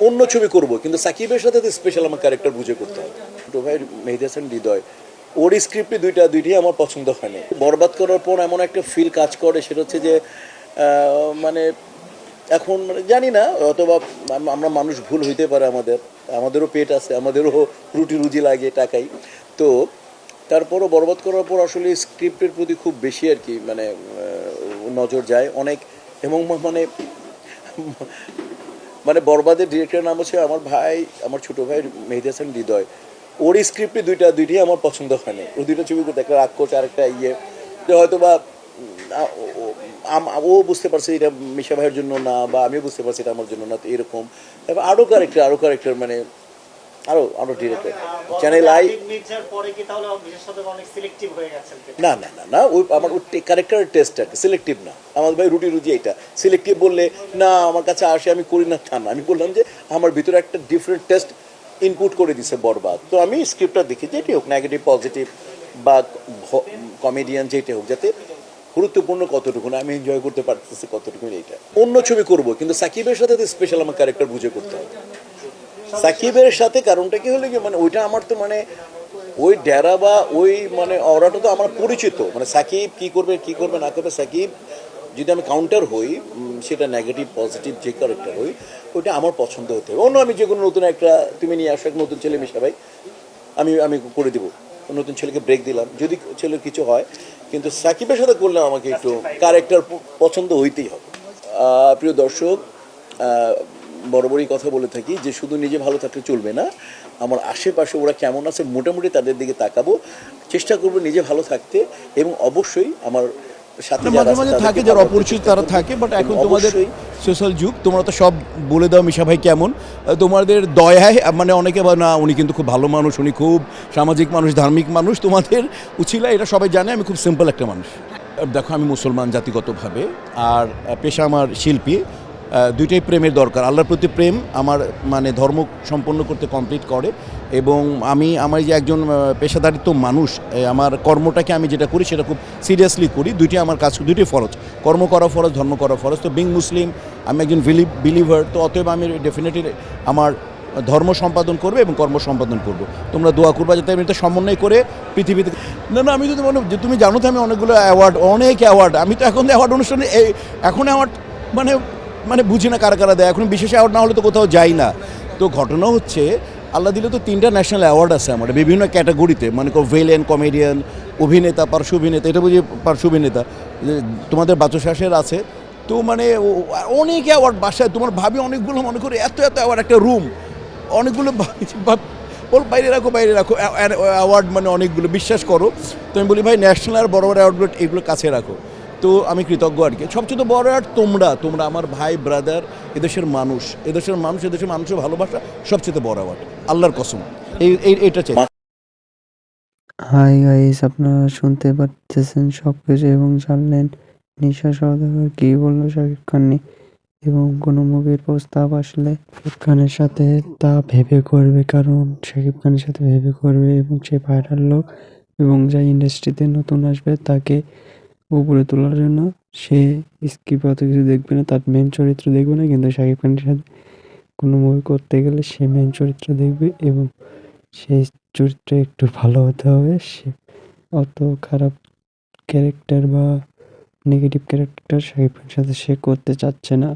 অন্য ছবি করব, কিন্তু সাকিবের সাথে তো স্পেশাল আমার ক্যারেক্টার বুঝে করতে হবে। ছোটো ভাই মেহেদী হাসান হৃদয়, ওর স্ক্রিপ্টে দুইটি আমার পছন্দ হয়নি। বরবাদ করার পর এমন একটা ফিল কাজ করে, সেটা হচ্ছে যে মানে এখন মানে জানি না, অথবা আমরা মানুষ, ভুল হইতে পারে, আমাদেরও পেট আছে, আমাদেরও রুটি রুজি লাগে টাকাই। তো তারপরও বরবাদ করার পর আসলে স্ক্রিপ্টের প্রতি খুব বেশি আর কি মানে নজর যায় অনেক। এবং মানে মানে বরবাদের ডিরেক্টরের নাম হচ্ছে আমার ভাই, আমার ছোটো ভাই মেহেদী হাসান হৃদয়। ওর স্ক্রিপ্টে দুইটি আমার পছন্দ হয়নি। ও দুইটা ছবি করতে, একটা রাক্ষস আর একটা যে হয়তো বা ও বুঝতে পারছে এটা মিশা ভাইয়ের জন্য না, বা আমিও বুঝতে পারছি এটা আমার জন্য না, তো এরকম। তারপর আরও ক্যারেক্টার মানে আরও ডিরেক্টর চ্যানেল আই। না না না না, ওই আমার ক্যারেক্টারের টেস্ট আর কি, সিলেক্টিভ না। আমার ভাই রুটি রুজি এটা সিলেক্টিভ বললে না আমার কাছে আসে, আমি করি না তা না। আমি বললাম যে আমার ভিতরে একটা ডিফারেন্ট টেস্ট ইনপুট করে দিছে বরবাদ। তো আমি স্ক্রিপ্টটা দেখি, যেটি হোক নেগেটিভ পজিটিভ বা কমেডিয়ান যেটা হোক, যাতে গুরুত্বপূর্ণ কতটুকু না আমি এনজয় করতে পারতেছি কতটুকু, এইটা। অন্য ছবি করব, কিন্তু সাকিবের সাথে তো স্পেশাল আমার ক্যারেক্টার বুঝে করতে হবে। সাকিবের সাথে কারণটা কি হলো কি, মানে ওইটা আমার তো মানে ওই ডেরা বা ওই মানে অরাটা তো আমার পরিচিত। মানে সাকিব কি করবে না করবে, সাকিব যদি আমি কাউন্টার হই, সেটা নেগেটিভ পজিটিভ যে ক্যারেক্টার হই, ওইটা আমার পছন্দ হতে হবে। অন্য আমি যে কোনো নতুন একটা, তুমি নিয়ে আসো এক নতুন ছেলে মিশা ভাই, আমি আমি করে দেবো, নতুন ছেলেকে ব্রেক দিলাম যদি ছেলের কিছু হয়। কিন্তু সাকিবের সাথে করলে আমাকে একটু ক্যারেক্টার পছন্দ হইতেই হবে। প্রিয় দর্শক, বরাবরই কথা বলে থাকি যে শুধু নিজে ভালো থাকলে চলবে না, আমার আশেপাশে ওরা কেমন আছে মোটামুটি তাদের দিকে তাকাবো, চেষ্টা করবো নিজে ভালো থাকতে, এবং অবশ্যই আমার সাথে মাঝে মাঝে থাকে যারা অপরিচিত তারা থাকে, বাট এখন তোমাদের সোশ্যাল যুগ, তোমরা তো সব বলে দাও মিশা ভাই কেমন। তোমাদের দয়ায় মানে অনেকে বা না উনি কিন্তু খুব ভালো মানুষ, উনি খুব সামাজিক মানুষ, ধার্মিক মানুষ, তোমাদের উছিলা এটা সবাই জানে আমি খুব সিম্পল একটা মানুষ। দেখো আমি মুসলমান জাতিগতভাবে, আর পেশা আমার শিল্পী। দুইটাই প্রেমের দরকার, আল্লাহর প্রতি প্রেম আমার মানে ধর্ম সম্পন্ন করতে কমপ্লিট করে। এবং আমি আমার যে একজন পেশাদারিত্ব মানুষ, আমার কর্মটাকে আমি যেটা করি সেটা খুব সিরিয়াসলি করি। দুইটি আমার কাজ, দুইটি ফরজ, কর্ম করা ফরজ, ধর্ম করা ফরজ। তো বিং মুসলিম, আমি একজন বিলিভার, তো অতএব আমি ডেফিনেটলি আমার ধর্ম সম্পাদন করবে এবং কর্ম সম্পাদন করবো। তোমরা দোয়া করবা যাতে আমি এটা সমন্বয় করে পৃথিবীতে। না না, আমি যদি মনে যে তুমি জানো তো আমি অনেকগুলো অনেক অ্যাওয়ার্ড, আমি তো এখন অ্যাওয়ার্ড অনুষ্ঠানে এখন অ্যাওয়ার্ড মানে মানে বুঝি না কারা কারা দেয়, এখন বিশেষ অ্যাওয়ার্ড না হলে তো কোথাও যাই না। তো ঘটনা হচ্ছে আল্লাহ দিলে তো 3টা ন্যাশনাল অ্যাওয়ার্ড আছে আমার বিভিন্ন ক্যাটাগরিতে, মানে ভিলেন, কমেডিয়ান, অভিনেতা, পার্শ্ব অভিনেতা, এটা বুঝি পার্শ্ব অভিনেতা, তোমাদের বাচশ্বাসের আছে। তো মানে অনেক অ্যাওয়ার্ড বাসায় তোমার ভাবি অনেকগুলো, মনে করি এত অ্যাওয়ার্ড, একটা রুম অনেকগুলো বল বাইরে রাখো অ্যাওয়ার্ড মানে অনেকগুলো, বিশ্বাস করো। তো আমি বলি ভাই ন্যাশনাল আর বড় বড় অ্যাওয়ার্ডগুলো এগুলো কাছে রাখো। তো আমি কৃতজ্ঞ আর কি। সবচেয়ে বড় অ্যাওয়ার্ড তোমরা আমার ভাই ব্রাদার, এদেশের মানুষের ভালোবাসা সবচেয়ে বড় অ্যাওয়ার্ড, আল্লাহর কসম। এইটা চাই। হাই গাইস, আপনারা শুনতে পারতেছেন সবকিছু এবং জানলেন নিশা সওদাগর কি বললো শাকিব খান নিয়ে, এবং কোনো মুভির প্রস্তাব আসলে শাকিব খানের সাথে তা ভেবে করবে, কারণ শাকিব খানের সাথে ভেবে করবে এবং সে ভাইরাল লোক, এবং যা ইন্ডাস্ট্রিতে নতুন আসবে তাকে উপরে তোলার জন্য সে স্ক্রিপ্ট অত কিছু দেখবে না, তার মেন চরিত্র দেখবে না, কিন্তু শাকিব খানের সাথে কোনো মুভি করতে গেলে সে মেন চরিত্র দেখবে এবং সেই চরিত্রে একটু ভালো হতে হবে। সে অত খারাপ ক্যারেক্টার বা নেগেটিভ ক্যারেক্টার শাকিব খানের সাথে সে করতে চাচ্ছে না।